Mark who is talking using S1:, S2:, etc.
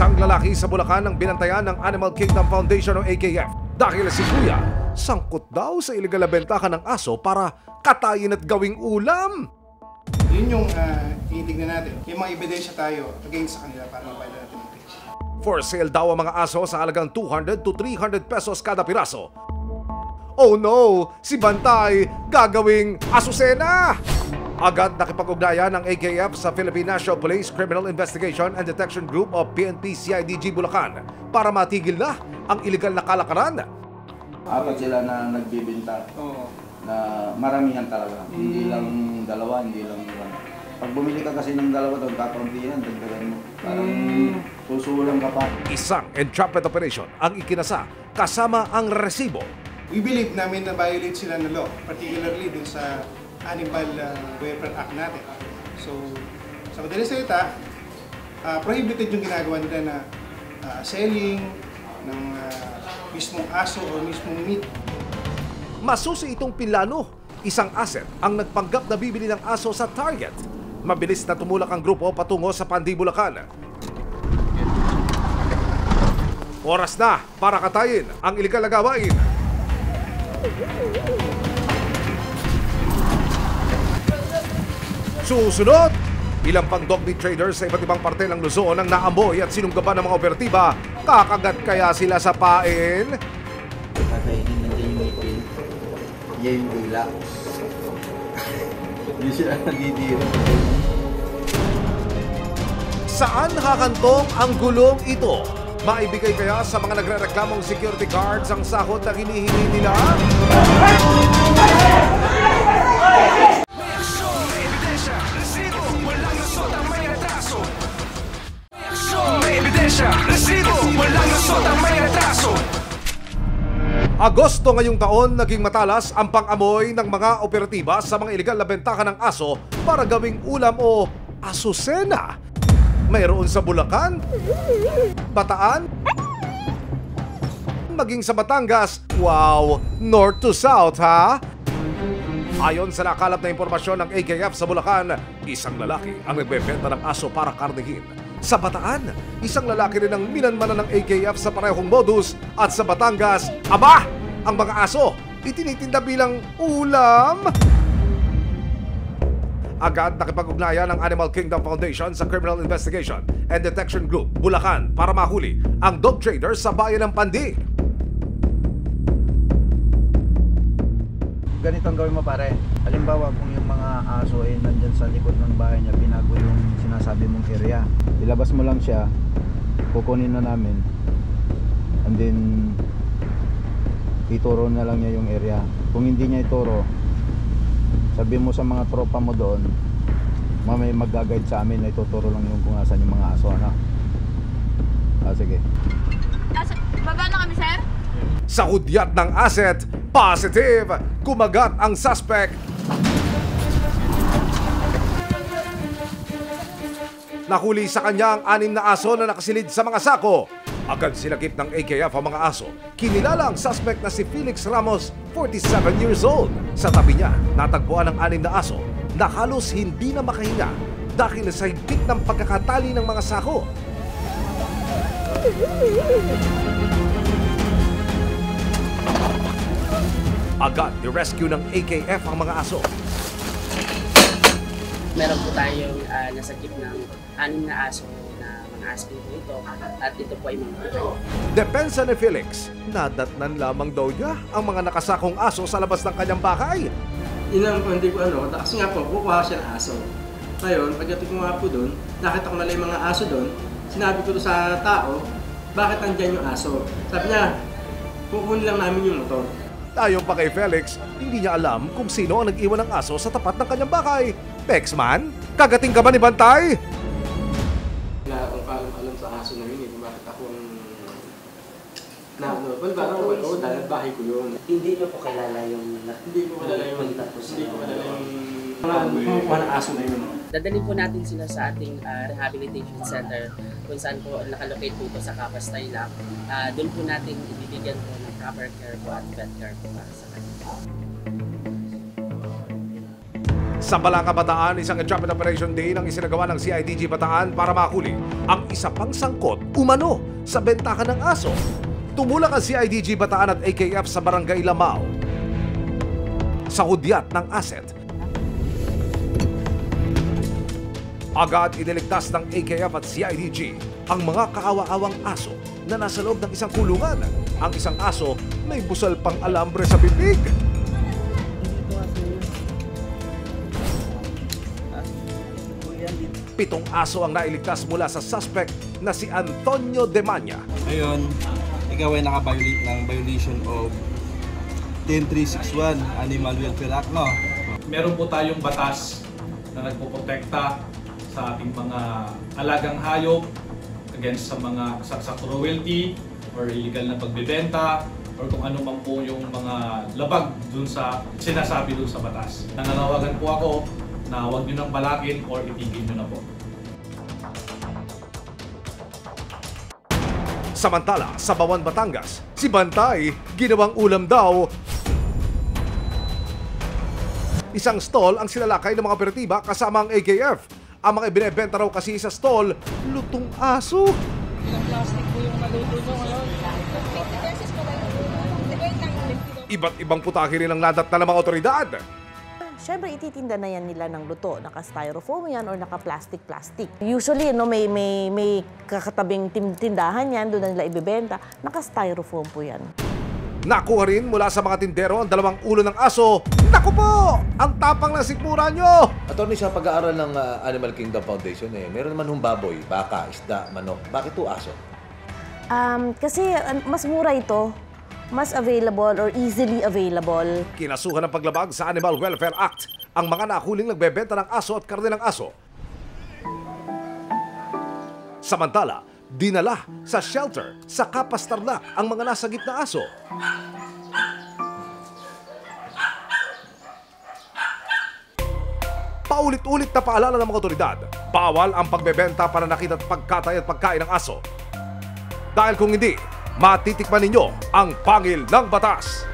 S1: Isang lalaki sa Bulacan ang binantayan ng Animal Kingdom Foundation o AKF dahil si Kuya sangkot daw sa iligal na bentahan ng aso para katayin at gawing ulam.
S2: Yun yung tinitignan natin. Yung mga ebidensya tayo against sa kanila para mapala natin ang case.
S1: For sale daw ang mga aso sa halagang 200 to 300 pesos kada piraso. Oh no! Si Bantay gagawing asusena! Agad nakipag-ugnayan ng AKF sa Philippine National Police Criminal Investigation and Detection Group o PNP-CIDG Bulacan para matigil na ang iligal na kalakaran.
S3: Apat sila na nagbibinta na maramihan talaga. Hindi lang dalawa, hindi lang ilan. Pag bumili ka kasi ng dalawa doon, kakauntihan, dagdagan mo. Parang susulang ka pa.
S1: Isang entrapment operation ang ikinasa kasama ang resibo.
S2: We believe namin na violate sila ng law, particularly dun sa Animal Welfare Act natin. So, sa madaling salita, prohibited yung ginagawa nila na selling ng mismong aso o mismong meat.
S1: Masusi itong Pilano, isang asset ang nagpanggap na bibili ng aso sa Target. Mabilis na tumulak ang grupo patungo sa Pandi, Bulacan. Oras na para katayin ang iligal na gawain. Susunod, ilang pang dog meat traders sa iba't ibang parte ng Luzon ang naamoy at sinunggaban ng mga operatiba. Kakagat kaya sila sa pain?
S3: Kakainin nandiyan yung ipin. Yan yung bula. Hindi sila nagdidiro.
S1: Saan hakantong ang gulong ito? Maibigay kaya sa mga nagre-reklamong security guards ang sahod na hinihingi nila? Agosto ngayong taon, naging matalas ang pang-amoy ng mga operatiba sa mga iligal na bentahan ng aso para gawing ulam o asusena. Mayroon sa Bulacan, Bataan, maging sa Batangas. Wow, north to south ha? Ayon sa nakalap na impormasyon ng AKF sa Bulacan, isang lalaki ang nagbebenta ng aso para karnihin. Sa Bataan, isang lalaki rin ang minanmanan ng AKF sa parehong modus. At sa Batangas, aba! Ang mga aso, itinitinda bilang ulam! Agad nakipag-ugnayan ng Animal Kingdom Foundation sa Criminal Investigation and Detection Group, Bulacan para mahuli ang dog trader sa bayan ng Pandi.
S4: Ganito ang gawin mo pare. Halimbawa kung yung mga aso ay nandyan sa likod ng bahay niya, binago yung sinasabi mong area. Ilabas mo lang siya, kukunin na namin. And then, ituro na lang niya yung area. Kung hindi niya ituro, sabi mo sa mga tropa mo doon, mamaya mag-guide sa amin na ituturo lang yung kung nasan yung mga aso. Ano? Sige.
S5: Baba na kami, sir?
S1: Sa hudyat ng asset, positive! Kumagat ang suspect. Nahuli sa kanya ang 6 na aso na nakasilid sa mga sako. Agad sinakip ng AKF ang mga aso. Kinilala ang suspect na si Felix Ramos, 47 years old. Sa tabi niya, natagpuan ang 6 na aso na halos hindi na makahinga dahil sa higpit ng pagkakatali ng mga sako. Agad i-rescue ng AKF ang mga aso.
S6: Meron po tayong nasakip ng 6 na aso na mga asking po ito at ito po ay mga patay.
S1: Depensa ni Felix, nadatnan lamang daw niya ang mga nakasakong aso sa labas ng kanyang bahay.
S7: Inang po, hindi ko kasi nga po, kukuha siya ng aso. Ngayon, pagdating ko nga po doon, nakita ko nila yung mga aso doon, sinabi ko sa tao, bakit nandyan yung aso? Sabi niya, kukunin lang namin yung motor.
S1: Ayon pa kay Felix, hindi niya alam kung sino ang nag-iwan ng aso sa tapat ng kanyang bahay. Pexman, kagating ka ba ni Bantay?
S7: Wala akong alam sa aso na yun, bakit ako dahil bahay ko yun.
S6: Hindi niyo po kilala yung
S7: Hindi ko kilala yung kumukuha ng aso na yun.
S6: Dadalhin po natin sila sa ating rehabilitation center kung saan po nakalocate po ito sa Capas, Tarlac. Doon po natin ibibigyan po ng proper care po at vet care po para sa kanila.
S1: Sa Balanga, Bataan, isang entrapment operation day nang isinagawa ng CIDG Bataan para mahuli ang isa pang sangkot umano sa bentahan ng aso. Tumulak ang CIDG Bataan at AKF sa Barangay Lamao sa hudyat ng asset. Agad iniligtas ng AKF at CIDG ang mga kaawa-awang aso na nasa loob ng isang kulungan. Ang isang aso may busal pang alambre sa bibig. 7 aso ang nailigtas mula sa suspect na si Antonio Demanya.
S8: Ngayon, ikaw ay naka-violate ng violation of 10361 Animal Welfare Act, no?
S9: Meron po tayong batas na nagpoprotekta sa ating mga alagang hayop against sa mga sa cruelty or illegal na pagbebenta or kung ano man po yung mga labag dun sa sinasabi dun sa batas. Nananawagan po ako na huwag nyo nang balakin or itigil nyo na po.
S1: Samantala, sa Bawan, Batangas, si Bantay ginawang ulam daw. Isang stall ang sinalakay ng mga operatiba kasama ang AKF. Ang mga ibinebenta raw kasi sa stall, lutong aso.
S10: Ilang plastic po yung naluto nyo ngayon?
S1: Iba't ibang putahe rin ang nadat na ng mga otoridad.
S11: Siyempre, ititinda na yan nila ng luto. Naka-styrofoam yan or naka-plastic-plastic. Usually, no, may kakatabing tindahan yan, doon na nila ibibenta. Naka-styrofoam po yan.
S1: Nakuha rin mula sa mga tindero ang 2 ulo ng aso. Naku po! Ang tapang ng sikmura nyo!
S12: Attorney, sa pag-aaral ng Animal Kingdom Foundation, meron naman hong baboy, baka, isda, manok. Bakit ito aso?
S11: Kasi mas mura ito. Mas available or easily available.
S1: Kinasuhan ng paglabag sa Animal Welfare Act ang mga nahuling nagbebenta ng aso at karne ng aso. Samantala, dinala sa shelter sa Kapas Tarlac ang mga nasagip na aso. Paulit-ulit na paalala ng mga otoridad, bawal ang pagbebenta, pananakit at pagkatay at pagkain ng aso. Dahil kung hindi, matitikman ninyo ang pangil ng batas.